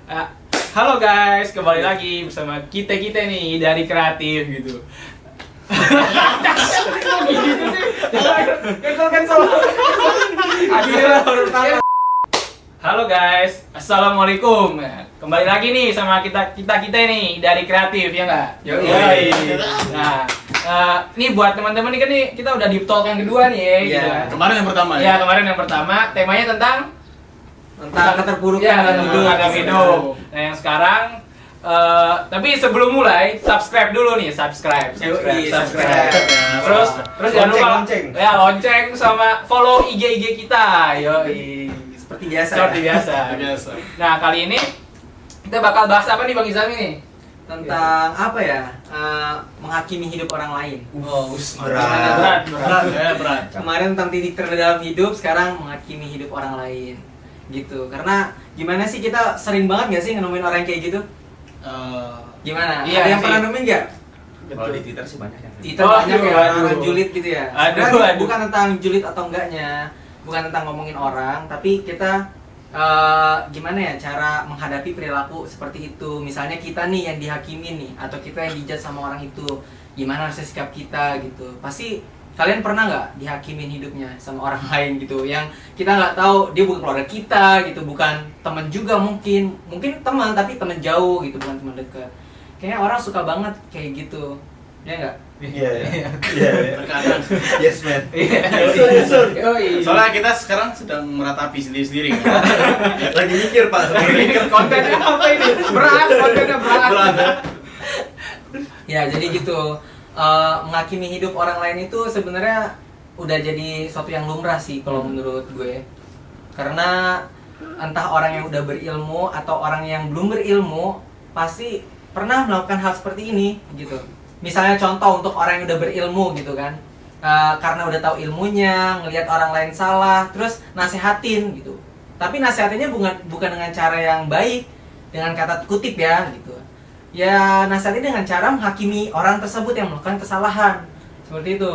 Ah, halo guys, kembali lagi bersama kita nih dari kreatif gitu. Cancel. Halo guys, assalamualaikum. Kembali lagi nih sama kita nih dari kreatif ya nggak? Yoi. Nah, nih buat teman-teman nih kan nih kita udah deep talk yang kedua nih ya. Gitu kan. Kemarin yang pertama Ya kemarin yang pertama temanya tentang keterpurukan dalam hidup. Nah yang sekarang tapi sebelum mulai subscribe dulu nih, subscribe. Terus jangan lupa lonceng sama follow IG kita. Yoi. Seperti biasa. biasa. Nah kali ini kita bakal bahas apa nih Bang Izami nih? Tentang apa ya? Menghakimi hidup orang lain. Berat. Kemarin tentang titik terendah dalam hidup, sekarang menghakimi hidup orang lain. Gitu. Karena gimana sih, kita sering banget gak sih nemuin orang kayak gitu? Gimana? Iya Ada yang sih. pernah nemuin gak? Kalau di Twitter sih banyak yang Twitter Oh, banyak ya, aduh. orang julid gitu ya. Aduh, Sebenarnya aduh. bukan tentang julid atau enggaknya, bukan tentang ngomongin orang, tapi kita gimana ya cara menghadapi perilaku seperti itu. Misalnya kita nih yang dihakimin nih, atau kita yang dijudge sama orang itu, gimana harusnya sikap kita gitu. Pasti kalian pernah nggak dihakimin hidupnya sama orang lain gitu, yang kita nggak tahu dia bukan keluarga kita gitu, bukan teman juga, mungkin teman tapi teman jauh gitu, bukan teman dekat. Kayaknya orang suka banget kayak gitu, ya nggak? Iya. Terkadang. Yes man. Yoi. Soalnya kita sekarang sedang meratapi sendiri-sendiri kan. Lagi mikir Pak sebenarnya. Kontennya apa ini? Kontennya berat. Ya jadi gitu, menghakimi hidup orang lain itu sebenarnya udah jadi suatu yang lumrah sih kalau menurut gue. Karena entah orang yang udah berilmu atau orang yang belum berilmu pasti pernah melakukan hal seperti ini gitu. Misalnya contoh untuk orang yang udah berilmu gitu kan, karena udah tahu ilmunya, ngelihat orang lain salah, terus nasehatin gitu. Tapi nasehatinnya bukan dengan cara yang baik, dengan kata kutip ya gitu. Ya nasihatin dengan cara menghakimi orang tersebut yang melakukan kesalahan seperti itu.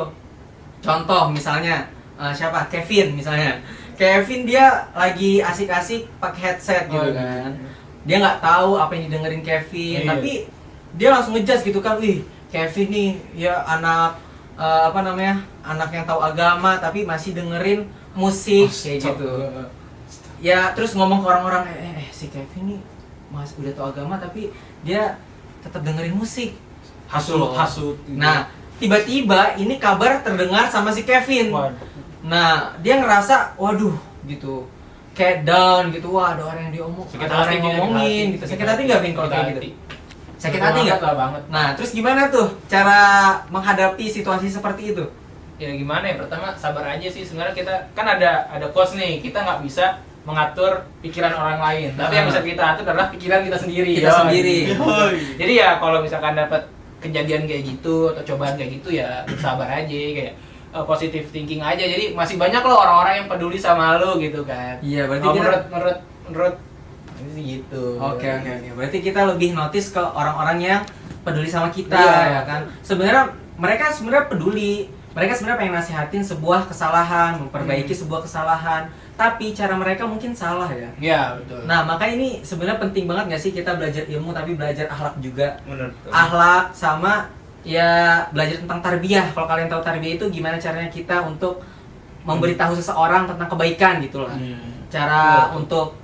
Contoh misalnya siapa? Kevin misalnya. Kevin dia lagi asik-asik pakai headset gitu kan. Dia nggak tahu apa yang didengerin Kevin, tapi dia langsung ngejudge gitu kan. Wih, Kevin nih ya anak anak yang tahu agama tapi masih dengerin musik kayak gitu. Ya terus ngomong ke orang-orang, si Kevin nih udah tahu agama tapi dia tetap dengerin musik. Hasut. Nah, tiba-tiba ini kabar terdengar sama si Kevin. Nah, dia ngerasa, waduh, gitu, kayak down gitu. Wah, ada orang yang ngomongin gitu. Sakit hati nggak, Vin, kalau kayak gitu? Sakit hati nggak? Banget. Nah, terus gimana tuh cara menghadapi situasi seperti itu? Ya gimana ya, pertama sabar aja sih. Sebenarnya kita kan ada coach nih, kita nggak bisa mengatur pikiran orang lain, tapi yang bisa kita atur adalah pikiran kita sendiri. Jadi ya kalau misalkan dapat kejadian kayak gitu atau cobaan kayak gitu ya sabar aja, kayak positive thinking aja. Jadi masih banyak loh orang-orang yang peduli sama lo gitu kan. Iya, berarti menurut ini sih gitu. Oke. Berarti kita lebih notice ke orang-orang yang peduli sama kita, Iya. ya kan? Mereka sebenarnya peduli. Mereka sebenarnya pengen nasihatin sebuah kesalahan, memperbaiki sebuah kesalahan. Tapi cara mereka mungkin salah ya. Iya, betul. Nah, maka ini sebenarnya penting banget nggak sih kita belajar ilmu tapi belajar akhlak juga. Menurut. Akhlak sama ya belajar tentang tarbiyah. Kalau kalian tahu tarbiyah itu gimana caranya kita untuk memberitahu seseorang tentang kebaikan gitu lah. Cara untuk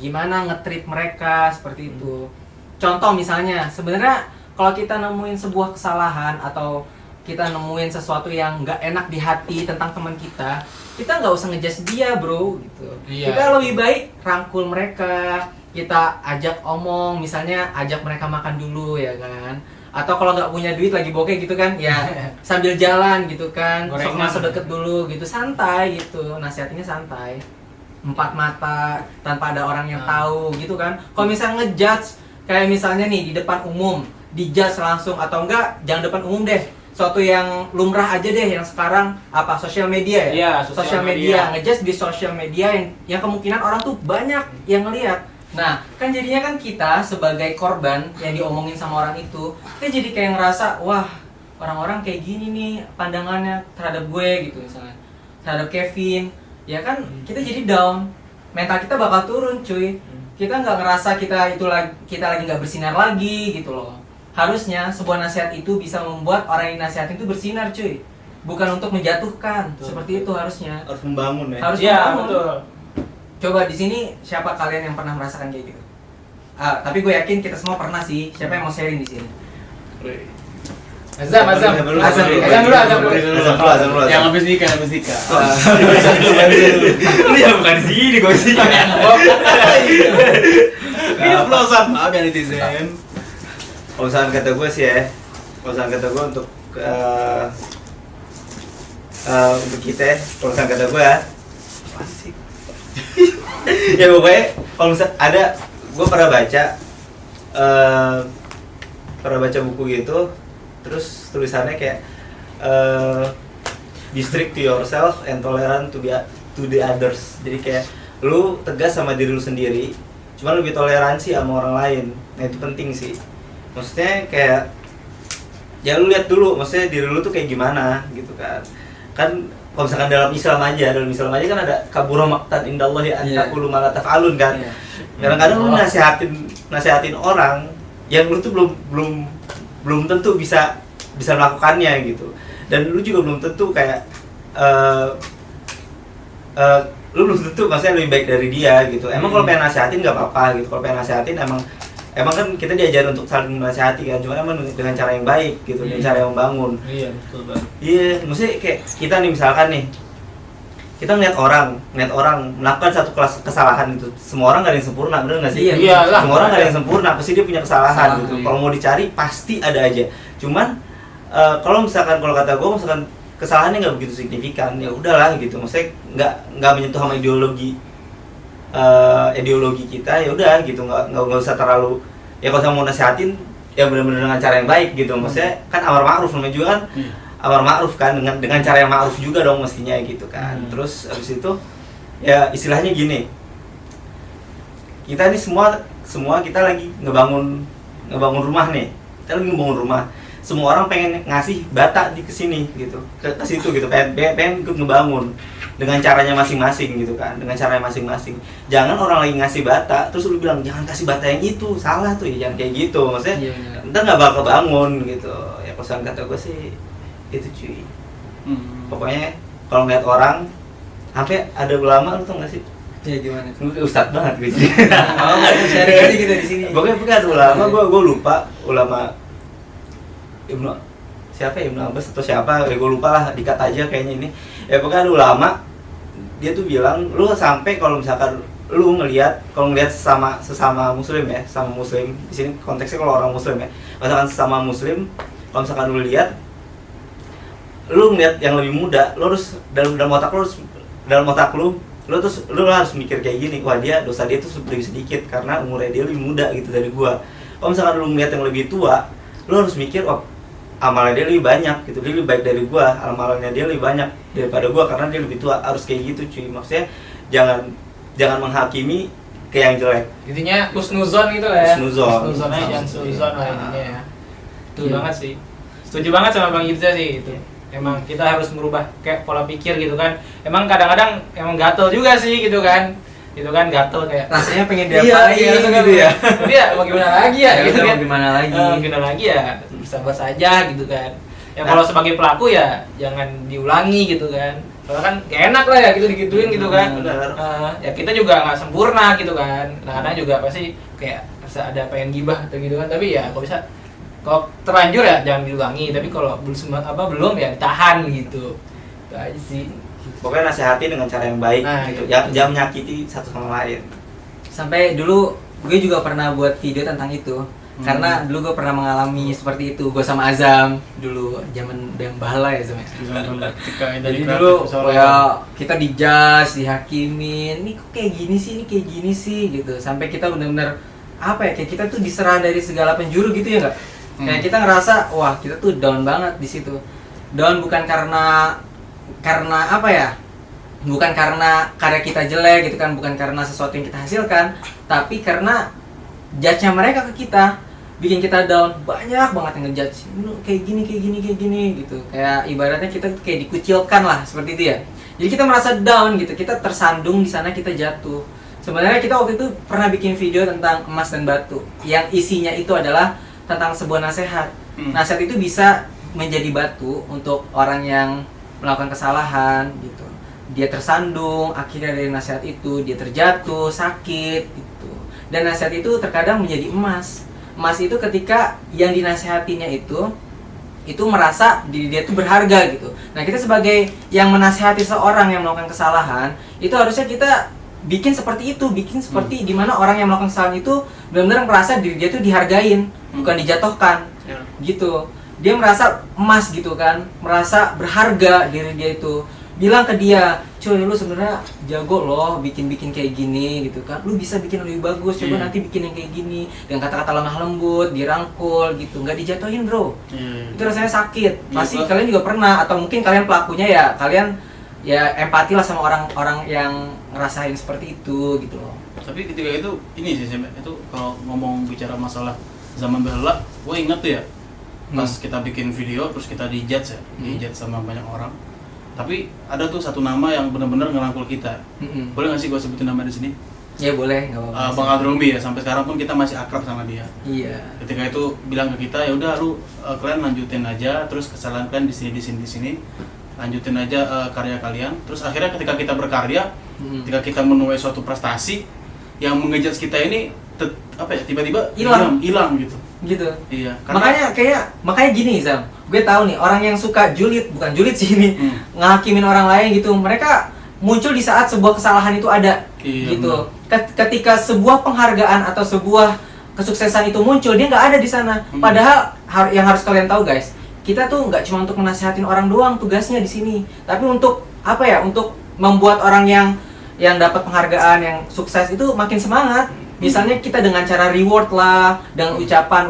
gimana nge-treat mereka seperti itu. Contoh misalnya, sebenarnya kalau kita nemuin sebuah kesalahan atau kita nemuin sesuatu yang nggak enak di hati tentang teman kita nggak usah ngejudge dia bro gitu. Iya. Kita lebih baik rangkul mereka, kita ajak omong, misalnya ajak mereka makan dulu ya kan. Atau kalau nggak punya duit lagi bokeh gitu kan, ya sambil jalan gitu kan, sok Gorengan. masuk deket dulu gitu, santai gitu, nasihatnya santai, empat mata tanpa ada orang yang tahu gitu kan. Kalau misalnya ngejudge kayak misalnya nih di depan umum, dijudge langsung atau enggak jangan depan umum deh, suatu yang lumrah aja deh yang sekarang apa sosial media ya? Iya, sosial media. Ngejudge di sosial media yang kemungkinan orang tuh banyak yang ngelihat. Nah, kan jadinya kan kita sebagai korban yang diomongin sama orang itu, kita jadi kayak ngerasa, wah, orang-orang kayak gini nih pandangannya terhadap gue gitu misalnya. Terhadap Kevin, ya kan kita jadi down. Mental kita bakal turun, cuy. kita nggak ngerasa kita lagi nggak bersinar lagi gitu loh. Harusnya sebuah nasihat itu bisa membuat orang yang nasihatin itu bersinar, cuy. Bukan untuk menjatuhkan. Seperti itu harusnya. Harus membangun ya. Harus Iya, membangun. betul. Coba di sini siapa kalian yang pernah merasakan kayak gitu? Tapi gue yakin kita semua pernah sih. Siapa yang mau sharing di sini? Azam dulu. Azam dulu. Yang habis nikah. Lu yang bukan di sini gue sih. Ini pelosan, maaf ya netizen. Kalau misalkan kata gue sih ya, kalau misalkan kata gue untuk kita, kalau misalkan kata gue ya, apa sih? Ya pokoknya kalau misalkan ada, gue pernah baca buku gitu, terus tulisannya kayak be strict to yourself and tolerant to the others. Jadi kayak lu tegas sama diri lu sendiri, cuman lebih toleransi sama orang lain. Nah itu penting sih. Maksudnya kayak ya lu lihat dulu, maksudnya diri lu tuh kayak gimana gitu kan. Kan kalau misalkan dalam Islam aja kan ada kabura maqtan indallahi an taqulu ma la taf'alun kan. Kadang-kadang lu nasihatin orang yang lu tuh belum tentu bisa melakukannya gitu. Dan lu juga belum tentu kayak lu belum tentu maksudnya lebih baik dari dia gitu. Emang kalau pengen nasihatin nggak apa-apa gitu. Kalau pengen nasihatin emang kan kita diajar untuk saling menasihati kan, cuma emang dengan cara yang baik gitu, dengan cara yang membangun. Iya, betul banget. Iya, maksudnya kayak kita nih misalkan nih, kita ngeliat orang melakukan satu kesalahan gitu. Semua orang gak ada yang sempurna, bener gak sih? Iya lah. Semua orang gak ada yang sempurna, pasti dia punya kesalahan gitu. Iya. Kalau mau dicari pasti ada aja. Cuman kalau kata gue, misalkan kesalahannya nggak begitu signifikan, ya udahlah gitu. Maksudnya nggak menyentuh sama ideologi kita, ya udah gitu, nggak usah terlalu. Ya kalau mau nasihatin ya benar-benar dengan cara yang baik gitu. Maksudnya kan amar ma'ruf namanya juga kan, amar ma'ruf kan dengan cara yang ma'ruf juga dong mestinya gitu kan. Terus abis itu ya istilahnya gini, kita nih semua kita lagi ngebangun rumah nih, kita lagi ngebangun rumah. Semua orang pengen ngasih bata di kesini gitu, ke situ gitu, pengen ikut ngebangun dengan caranya masing-masing gitu kan, dengan caranya masing-masing. Jangan orang lagi ngasih bata terus lu bilang jangan kasih bata yang itu, salah tuh ya, jangan kayak gitu. Maksudnya ntar nggak bakal bangun gitu. Ya pesan kata gue sih itu cuy. Pokoknya kalau ngeliat orang, sampai ada ulama lu tau nggak sih? Ya gimana? Ustadz banget gue sih. Sharing aja kita di sini. Pokoknya ada ulama, gue lupa ulama Ibnu Abbas atau siapa, ya gue lupa lah, dikat aja kayaknya ini. Ya pokoknya ada ulama, dia tuh bilang, lu sampai kalau misalkan lu ngelihat sesama muslim ya, sama muslim di sini konteksnya kalau orang muslim ya, misalkan sesama muslim, kalau misalkan lu lihat, lu ngeliat yang lebih muda, lu harus dalam otak lu harus mikir kayak gini, wah dosa dia tuh lebih sedikit karena umurnya dia lebih muda gitu dari gua. Kalau misalkan lu ngeliat yang lebih tua, lu harus mikir, wah amalnya dia lebih banyak gitu, dia lebih baik dari gua, amalannya dia lebih banyak daripada gua karena dia lebih tua. Harus kayak gitu cuy. Maksudnya jangan menghakimi ke yang jelek. Intinya husnuzon gitu lah ya. Husnuzon Aja, jangan suzon lah intinya ya. Itu banget sih. Setuju banget sama Bang Irza sih itu. Emang kita harus merubah kayak pola pikir gitu kan. Emang kadang-kadang emang gatel juga sih gitu kan. Gitu kan gatel kayak rasanya pengen diapain gitu ya. Tapi ya mau gimana lagi ya gitu kan. Gimana lagi ya bersabar saja gitu kan. Ya kalau sebagai pelaku ya jangan diulangi gitu kan. Soalnya kan gak enak lah ya gitu digituin gitu kan. Ya kita juga nggak sempurna gitu kan. Kadang-kadang juga pasti kayak rasa ada pengen gibah atau gitu kan. Tapi ya kalau terlanjur ya jangan diulangi. Tapi kalau belum ya ditahan gitu. Itu aja sih. Pokoknya nasihati dengan cara yang baik gitu. Jangan menyakiti satu sama lain. Sampai dulu gue juga pernah buat video tentang itu. Karena dulu gue pernah mengalami seperti itu. Gue sama Azam dulu zaman yang bahala ya Azam. Jadi dulu ya kita dijudge, dihakimin. Ini kok kayak gini sih gitu. Sampai kita benar-benar kayak kita tuh diserang dari segala penjuru gitu ya nggak? Kayak kita ngerasa wah kita tuh down banget di situ. Down bukan karena bukan karena karya kita jelek gitu kan, bukan karena sesuatu yang kita hasilkan, tapi karena judge-nya mereka ke kita bikin kita down. Banyak banget yang ngejudge, lu kayak gini gitu. Kayak ibaratnya kita kayak dikucilkan lah seperti itu ya. Jadi kita merasa down gitu, kita tersandung di sana, kita jatuh. Sebenarnya kita waktu itu pernah bikin video tentang emas dan batu, yang isinya itu adalah tentang sebuah nasihat. Nasihat itu bisa menjadi batu untuk orang yang melakukan kesalahan gitu. Dia tersandung, akhirnya dari nasihat itu dia terjatuh, sakit gitu. Dan nasihat itu terkadang menjadi emas. Emas itu ketika yang dinasihatinya itu merasa diri dia itu berharga gitu. Nah, kita sebagai yang menasihati seorang yang melakukan kesalahan, itu harusnya kita bikin seperti itu, bikin seperti dimana orang yang melakukan kesalahan itu benar-benar merasa diri dia itu dihargain, bukan dijatuhkan, gitu. Dia merasa emas gitu kan, merasa berharga diri dia itu. Bilang ke dia, cuy lu sebenarnya jago loh bikin kayak gini gitu kan, lu bisa bikin lebih bagus, coba nanti bikin yang kayak gini, dengan kata-kata lemah lembut, dirangkul gitu, nggak dijatuhin bro. Itu rasanya sakit, pasti kalian juga pernah, atau mungkin kalian pelakunya ya, kalian ya empati lah sama orang-orang yang ngerasain seperti itu gitu loh. Tapi ketika itu ini sih itu kalau ngomong bicara masalah zaman baheula, gue inget tuh ya pas kita bikin video terus kita dijudge ya, dijudge sama banyak orang. Tapi ada tuh satu nama yang benar-benar ngerangkul kita. Boleh nggak sih gue sebutin nama di sini? Ya boleh, nggak apa-apa. Bang Adrombi ya, sampai sekarang pun kita masih akrab sama dia. Iya. Ketika itu bilang ke kita, ya udah lu kalian lanjutin aja, terus kesalahan kalian di sini, lanjutin aja karya kalian. Terus akhirnya ketika kita berkarya, ketika kita menuai suatu prestasi, yang mengejudge kita ini tiba-tiba hilang gitu. Gitu. Iya. Makanya gini Zam, gue tahu nih orang yang suka bukan julid sih ini, ngakimin orang lain gitu. Mereka muncul di saat sebuah kesalahan itu ada, gitu. Ketika sebuah penghargaan atau sebuah kesuksesan itu muncul, dia nggak ada di sana. Padahal yang harus kalian tahu guys, kita tuh nggak cuma untuk menasihatin orang doang tugasnya di sini, tapi untuk apa ya? Untuk membuat orang yang dapat penghargaan, yang sukses itu makin semangat. Misalnya kita dengan cara reward lah, dengan ucapan,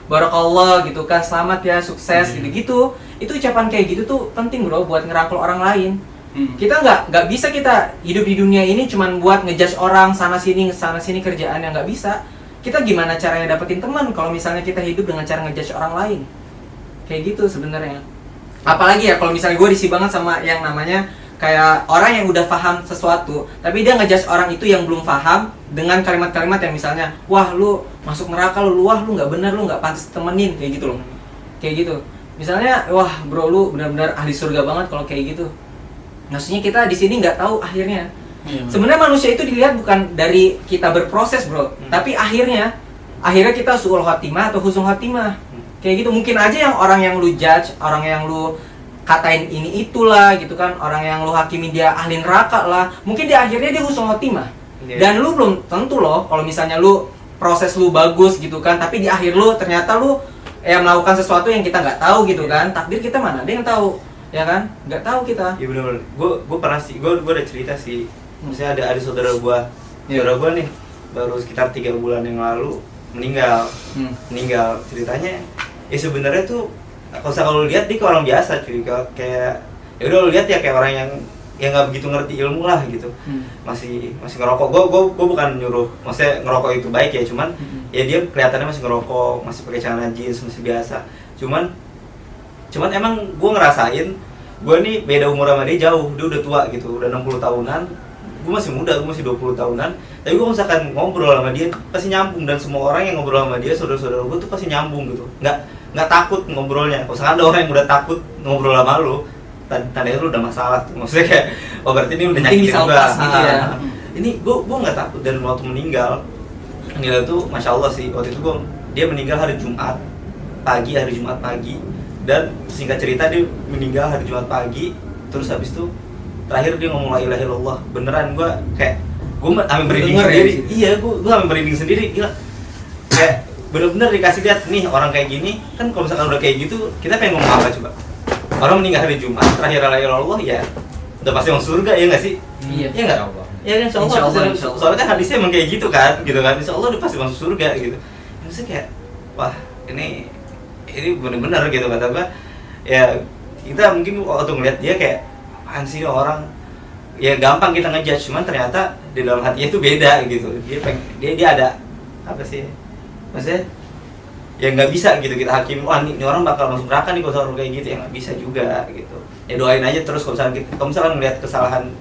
barakallah gitu kan, selamat ya, sukses gitu-gitu. Itu ucapan kayak gitu tuh penting bro buat ngerangkul orang lain. Kita nggak bisa kita hidup di dunia ini cuman buat ngejudge orang sana sini kerjaan yang nggak bisa. Kita gimana caranya dapetin teman kalau misalnya kita hidup dengan cara ngejudge orang lain? Kayak gitu sebenarnya. Apalagi ya kalau misalnya gue risih banget sama yang namanya kayak orang yang udah paham sesuatu, tapi dia ngejudge orang itu yang belum paham dengan kalimat-kalimat yang misalnya, wah lu masuk neraka lu, wah lu nggak bener, lu nggak pantas temenin, kayak gitu loh, kayak gitu. Misalnya, wah bro lu benar-benar ahli surga banget kalau kayak gitu. Maksudnya kita di sini nggak tahu akhirnya. Sebenarnya manusia itu dilihat bukan dari kita berproses bro, tapi akhirnya kita suul khotimah atau husnul khotimah, kayak gitu. Mungkin aja yang orang yang lu judge, orang yang lu katain ini itulah gitu kan, orang yang lu hakimin dia ahli neraka lah, mungkin di akhirnya dia husnul khotimah. Dan lu belum tentu loh kalau misalnya lu proses lu bagus gitu kan, tapi di akhir lu ternyata lu melakukan sesuatu yang kita nggak tahu gitu kan. Takdir kita mana ada yang tahu, ya kan? Nggak tahu kita. Iya benar-benar. Gue pernah sih, gue ada cerita sih. Misalnya ada saudara gue nih baru sekitar 3 bulan yang lalu meninggal. Ceritanya ya sebenarnya tuh kalau lu lihat dia kayak orang biasa cuy, kayak ya udah lu lihat ya kayak orang yang nggak begitu ngerti ilmu lah gitu. Masih ngerokok. Gue bukan nyuruh maksudnya ngerokok itu baik ya, cuman ya dia kelihatannya masih ngerokok, masih pakai celana jeans, masih biasa. Cuman emang gue ngerasain gue nih beda umur sama dia jauh. Dia udah tua gitu, udah 60 tahunan. Gue masih muda, gue masih 20 tahunan. Tapi gue misalkan ngobrol sama dia pasti nyambung, dan semua orang yang ngobrol sama dia, saudara-saudara gue tuh pasti nyambung gitu. Nggak takut ngobrolnya. Kalau misalkan ada orang yang udah takut ngobrol sama lu, tandanya lu udah masalah tuh. Maksudnya kayak, oh berarti ini udah nyakitin gue. Gitu ya. Ini gue nggak takut. Dan waktu meninggal tuh Masya Allah sih. Waktu itu dia meninggal hari Jumat pagi. Dan singkat cerita dia meninggal hari Jumat pagi. Terus habis itu terakhir dia ngomong la ilaha illallah. Beneran gue sampai merinding sendiri. Iya, gue sampai merinding sendiri. Gila. Kayak bener-bener dikasih lihat nih orang kayak gini kan. Kalau misalkan udah kayak gitu kita pengen ngomong apa coba? Orang meninggal hari Jumat terakhir la ilaha illallah, ya udah pasti masuk surga, ya nggak sih? Iya nggak? Ya kan insya Allah. Soalnya kan hadisnya emang kayak gitu kan insya Allah udah pasti masuk surga gitu. Maksudnya kayak wah ini bener-bener gitu kata gue. Ya kita mungkin waktu ngeliat dia kayak apaan sih orang, ya gampang kita ngejudge, cuman ternyata di dalam hatinya itu beda gitu. Dia ada apa sih? Maksudnya ya nggak bisa gitu kita hakim, wah ini orang bakal masuk neraka nih kalau kayak gitu, ya nggak bisa juga gitu. Ya doain aja terus kalau misalkan melihat kesalahan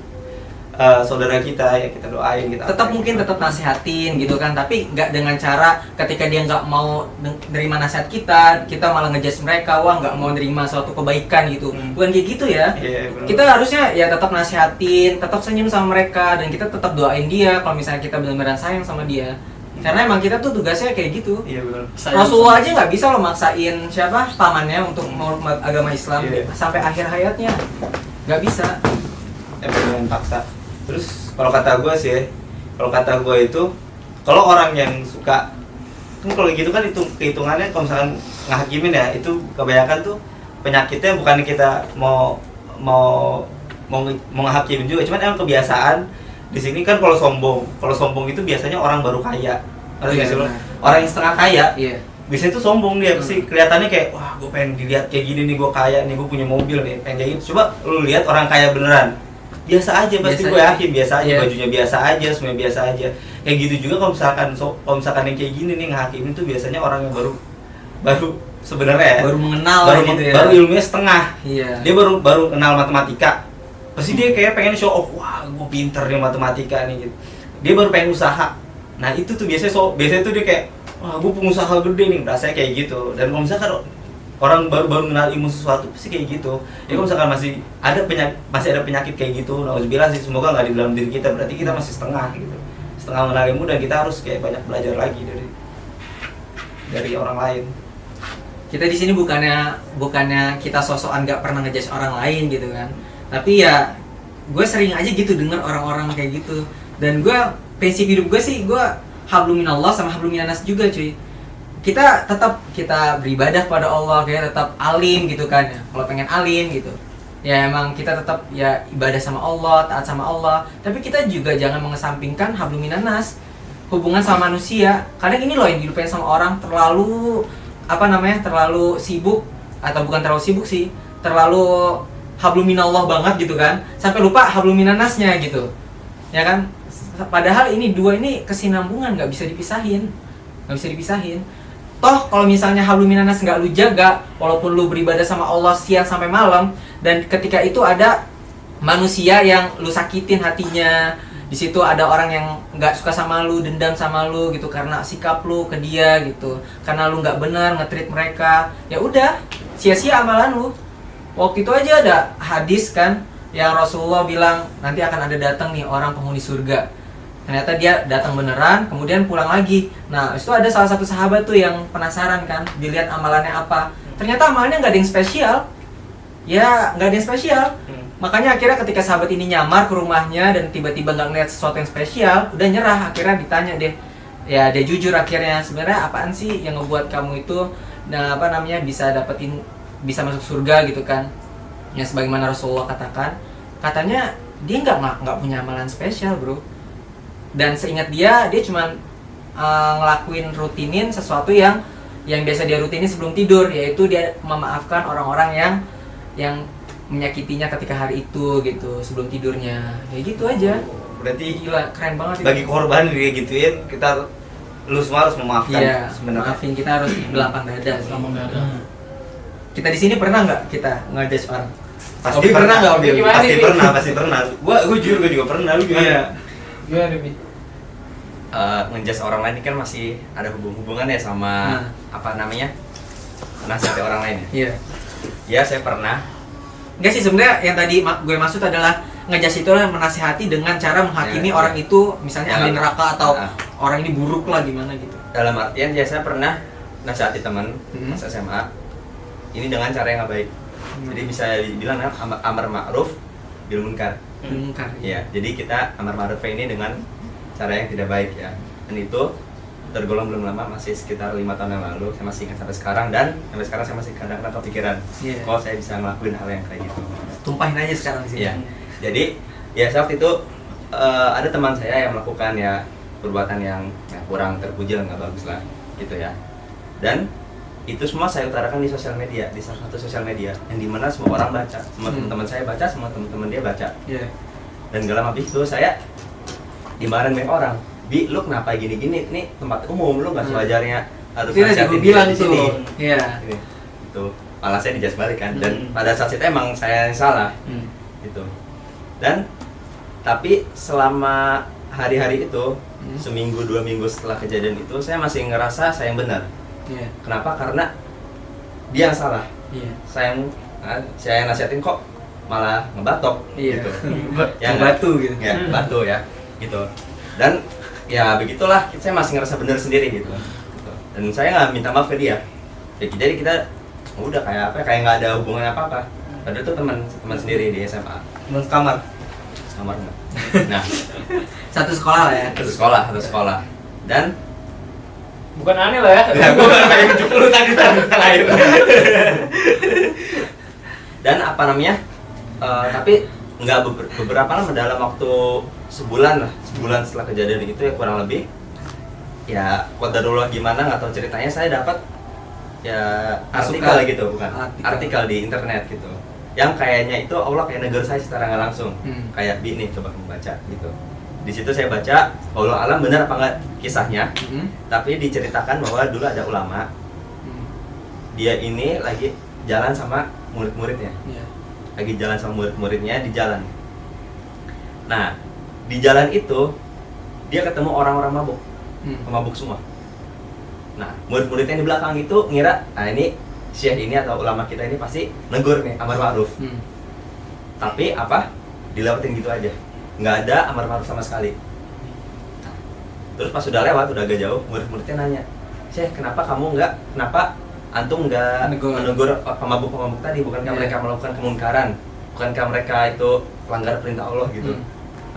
saudara kita ya kita doain kita tetap mungkin tetap nasihatin gitu kan, tapi nggak dengan cara ketika dia nggak mau nerima nasihat kita malah ngejudge mereka, wah nggak mau nerima suatu kebaikan gitu. Bukan kayak gitu ya. Kita harusnya ya tetap nasihatin, tetap senyum sama mereka, dan kita tetap doain dia kalau misalnya kita benar-benar sayang sama dia. Karena emang kita tuh tugasnya kayak gitu. Iya benar. Rasulullah aja nggak bisa lo maksain siapa pamannya untuk mau agama Islam sampai akhir hayatnya, nggak bisa. Dengan paksa. Terus kalau kata gue sih, kalau kata gue itu, kalau orang yang suka, kan kalau gitu kan itu kehitungannya kalau misalkan ngehakimin ya, itu kebanyakan tuh penyakitnya bukan kita mau ngehakimin juga, cuman emang kebiasaan di sini kan kalau sombong itu biasanya orang baru kaya, orang yang setengah kaya, biasanya tuh sombong dia, pasti kelihatannya kayak wah gue pengen dilihat kayak gini nih, gue kaya nih, gue punya mobil nih, pengen kayak gitu. Coba lu lihat orang kaya beneran. Biasa aja pasti, gue yakin biasa aja, bajunya biasa aja, semuanya biasa aja. Kayak gitu juga kalau misalkan yang kayak gini nih ngehakimin tuh biasanya orang yang baru sebenarnya baru mengenal gitu ya. Baru ilmunya setengah. Dia baru kenal matematika. Pasti dia kayak pengen show off, wah gue pinter nih matematika nih gitu. Dia baru pengen usaha. Nah itu tuh biasanya tuh dia kayak wah gue pengusaha gede nih, rasanya kayak gitu. Dan kalau misalkan orang baru kenal ilmu sesuatu pasti kayak gitu. Ya kalau misalkan masih ada penyakit kayak gitu, nauzubillah sih, semoga nggak di dalam diri kita, berarti kita masih setengah gitu. Setengah mengenal ilmu, dan kita harus kayak banyak belajar lagi dari orang lain. Kita di sini bukannya kita sosokan nggak pernah ngejudge orang lain gitu kan. Tapi ya gue sering aja gitu denger orang-orang kayak gitu. Dan gue prinsip hidup gue sih, gue hablum minallah sama hablum minanas juga cuy. Kita beribadah pada Allah, kayak tetap alim gitu kan ya. Kalau pengen alim gitu, ya emang kita tetap ya ibadah sama Allah, taat sama Allah. Tapi kita juga jangan mengesampingkan hablum minanas, hubungan sama manusia. Kadang ini loh yang dilupain sama orang, terlalu sibuk, atau bukan terlalu sibuk sih, terlalu hablum minallah banget gitu kan, sampai lupa hablum minanasnya gitu. Ya kan? Padahal ini dua ini kesinambungan, nggak bisa dipisahin. Toh kalau misalnya hablum minanas nggak lu jaga, walaupun lu beribadah sama Allah siang sampai malam, dan ketika itu ada manusia yang lu sakitin hatinya, di situ ada orang yang nggak suka sama lu, dendam sama lu gitu karena sikap lu ke dia gitu, karena lu nggak benar nge-treat mereka, ya udah sia-sia amalan lu. Waktu itu aja ada hadis kan yang Rasulullah bilang nanti akan ada datang nih orang penghuni surga. Ternyata dia datang beneran, kemudian pulang lagi. Nah, itu ada salah satu sahabat tuh yang penasaran kan, dilihat amalannya apa. Ternyata amalannya nggak ada yang spesial. Ya, nggak ada yang spesial. Makanya akhirnya ketika sahabat ini nyamar ke rumahnya dan tiba-tiba nggak ngeliat sesuatu yang spesial, udah nyerah. Akhirnya ditanya deh, ya dia jujur akhirnya, sebenarnya apaan sih yang ngebuat kamu itu, bisa masuk surga gitu kan? Ya sebagaimana Rasulullah katakan, katanya dia nggak punya amalan spesial bro. Dan seingat dia cuma ngelakuin rutinin sesuatu yang biasa dia rutinin sebelum tidur, yaitu dia memaafkan orang-orang yang menyakitinya ketika hari itu gitu sebelum tidurnya, kayak gitu aja. Berarti gila, keren banget bagi itu. korban dia gituin, lu semua harus memaafkan. Iya, sebenarnya. maafin, kita harus belapang dada sih. Kita di sini pernah nggak kita ngejudge orang? Pasti pernah nggak? Pasti pernah. Gue jujur, gue juga pernah. Lu gimana? Gimana Bi? Ngejudge orang lain ini kan masih ada hubungan ya sama nasihati orang lain ya. Iya. Ya saya pernah. Enggak sih, sebenarnya yang tadi gue maksud adalah ngejudge itu adalah menasihati dengan cara menghakimi orang itu misalnya ahli neraka atau orang ini buruk lah gimana gitu. Dalam artian ya saya pernah nasihati teman pas SMA ini dengan cara yang nggak baik. Jadi bisa dibilang amar ma'ruf bil munkar. Iya, jadi kita amar ma'ruf ini dengan cara yang tidak baik ya. Dan itu tergolong belum lama, masih sekitar 5 tahun yang lalu. Saya masih ingat sampai sekarang, dan sampai sekarang saya masih kadang-kadang kepikiran kalau saya bisa ngelakuin hal yang kayak gitu. Tumpahin aja sekarang di sini. Iya. Jadi ya waktu itu ada teman saya yang melakukan ya perbuatan yang kurang terpuji, nggak bagus lah gitu ya. Dan itu semua saya utarakan di sosial media, di salah satu sosial media yang dimana semua orang baca, semua teman-teman saya baca, semua teman-teman dia baca. Dan gak lama habis itu saya dimarahin banyak orang. Bi, lu kenapa gini-gini? Ini tempat umum, lu nggak sewajarnya harus nasihatin dia di sini. Iya. Itu malah saya dijudge balik kan. Dan pada saat itu emang saya yang salah. Gitu. Dan Tapi selama hari-hari itu, seminggu 2 minggu setelah kejadian itu, saya masih ngerasa saya yang benar. Kenapa? Karena dia yang salah. Saya nasihatin kok malah ngebatok gitu. Yang batu gitu. Ya, batu ya gitu. Dan ya begitulah, saya masih ngerasa benar sendiri gitu. Dan saya nggak minta maaf ke dia. Jadi kita udah kayak apa? Kayak nggak ada hubungan apa-apa. Padahal itu teman sendiri di SMA. Teman kamar. Kamar enggak. Nah, Satu sekolah lah ya. satu sekolah. Dan Bukan aneh lah ya. gue pengen 70 tadi lain. Dan apa namanya? Tapi nggak beberapa lama, dalam waktu sebulan setelah kejadian itu ya kurang lebih. Ya qadarullah gimana nggak tahu ceritanya, saya dapat ya artikel gitu, bukan artikel di internet gitu. Yang kayaknya itu Allah kayak negur saya secara nggak langsung. Kayak nih coba kamu baca gitu. Di situ saya baca, Allah alam benar apa enggak kisahnya. Tapi diceritakan bahwa dulu ada ulama. Dia ini lagi jalan sama murid-muridnya. Lagi jalan sama murid-muridnya di jalan. Nah, di jalan itu dia ketemu orang-orang mabuk. Pemabuk semua. Nah, murid-muridnya di belakang itu ngira, nah ini syekh ini atau ulama kita ini pasti negur nih, amar ma'ruf. Tapi apa? Dilewatin gitu aja. Nggak ada amar ma'ruf sama sekali. Terus pas sudah lewat, udah agak jauh, murid-muridnya nanya, Syekh, kenapa antum nggak menegur pemabuk-pemabuk tadi? Bukankah mereka melakukan kemungkaran? Bukankah mereka itu pelanggar perintah Allah gitu?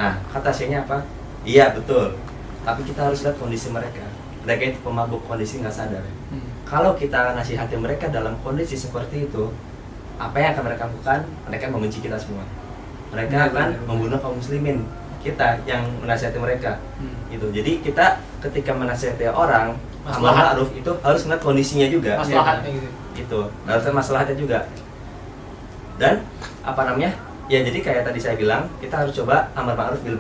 Nah, kata Syekhnya apa? Iya, betul. Tapi kita harus lihat kondisi mereka. Mereka itu pemabuk, kondisi nggak sadar. Kalau kita nasihati mereka dalam kondisi seperti itu, apa yang akan mereka lakukan? Mereka membenci kita semua. Mereka akan membunuh kaum muslimin kita yang menasihati mereka. Gitu. Jadi kita ketika menasihati orang, amar ma'ruf itu harus melihat kondisinya juga. Maslahatnya gitu. Gitu. Harus maslahatnya juga. Dan apa namanya? Ya jadi kayak tadi saya bilang, kita harus coba amar ma'ruf bil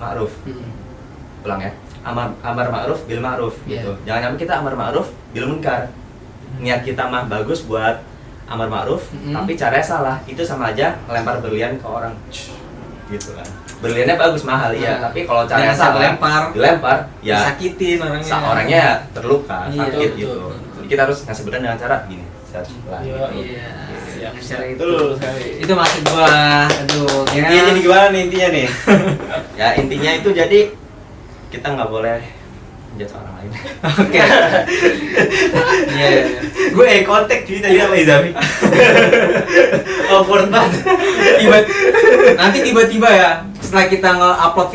ma'ruf. Ulang ya. Amar ma'ruf bil ma'ruf gitu. Jangan sampai kita amar ma'ruf bil munkar. Niat kita mah bagus buat amar ma'ruf, tapi caranya salah. Itu sama aja lempar berlian ke orang. Gitu kan. Berliannya bagus, mahal ya, tapi kalau caranya salah, dilempar ya sakitin orangnya terluka, sakit betul, gitu. betul. Jadi kita harus ngasih berlian dengan cara gini. Cara itu maksud gua. Aduh, Intinya jadi gimana nih intinya nih? Ya intinya itu jadi kita nggak boleh menjudge orang lain. Oke. Iya. Gue kontak cuy tadi sama Izami. Awkward banget. Nanti tiba-tiba ya, setelah kita nge-upload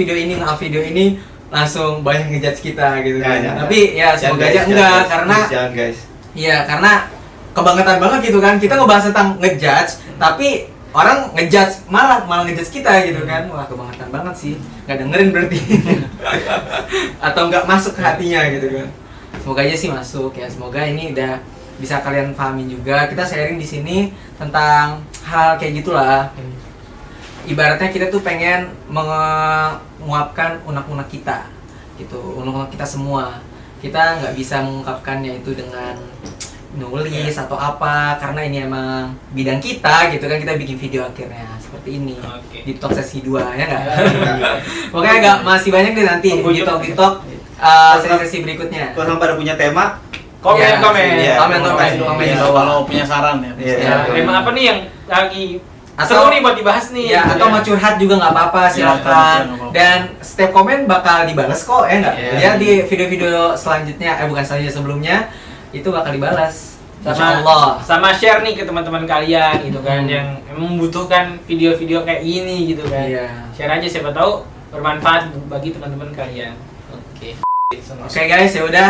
video ini, langsung banyak ngejudge kita gitu kan. Tapi ya semoga aja enggak, karena jangan guys. Iya, karena kebangetan banget gitu kan. Kita ngebahas tentang ngejudge, tapi orang ngejudge malah ngejudge kita gitu kan. Wah, kebangetan banget sih. Nggak dengerin berarti. Atau nggak masuk ke hatinya gitu kan. Semoga aja sih masuk ya. Semoga ini udah bisa kalian pahami juga. Kita sharing di sini tentang hal kayak gitulah. Ibaratnya kita tuh pengen menguapkan unek-unek kita gitu, unek-unek kita semua. Kita nggak bisa mengungkapkannya itu dengan nulis atau apa, karena ini emang bidang kita gitu kan. Kita bikin video akhirnya seperti ini di talk sesi 2 ya nggak? Pokoknya nggak, masih banyak deh nanti di talk sesi berikutnya. Kalau sampai pada punya tema, Komen. Kalau punya saran ya. Tema apa nih yang lagi Atau seru nih buat dibahas nih? Ya, atau mau curhat juga nggak apa-apa, silakan. Dan setiap komen bakal dibalas kok, ya nggak? Ya di video-video selanjutnya, bukan selanjutnya, sebelumnya itu bakal dibalas. Sama share nih ke teman-teman kalian gitu kan, yang membutuhkan video-video kayak ini gitu kan. Share aja, siapa tahu bermanfaat bagi teman-teman kalian. Oke guys, ya udah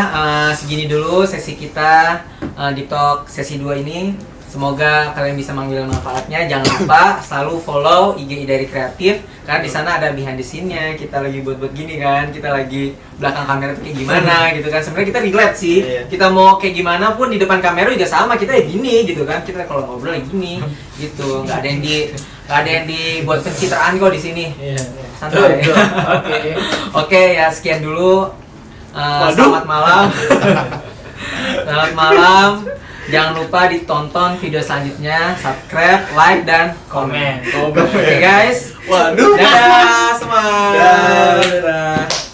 segini dulu sesi kita di talk sesi 2 ini. Semoga kalian bisa mengambil manfaatnya. Jangan lupa selalu follow IG dari Kreatif, karena di sana ada behind the scene-nya. Kita lagi buat gini kan, kita lagi belakang kamera tuh kayak gimana gitu kan. Sebenarnya kita relate sih. Kita mau kayak gimana pun di depan kamera juga sama, kita ya gini gitu kan. Kita kalau ngobrol ya gini gitu. Nggak ada yang dibuat pencitraan kok di sini. Santai. Oke, ya sekian dulu. Selamat malam. Selamat malam. Jangan lupa ditonton video selanjutnya, subscribe, like, dan komen. Komen. Oke guys. Waduh. Dadah semua. Dadah. Dadah.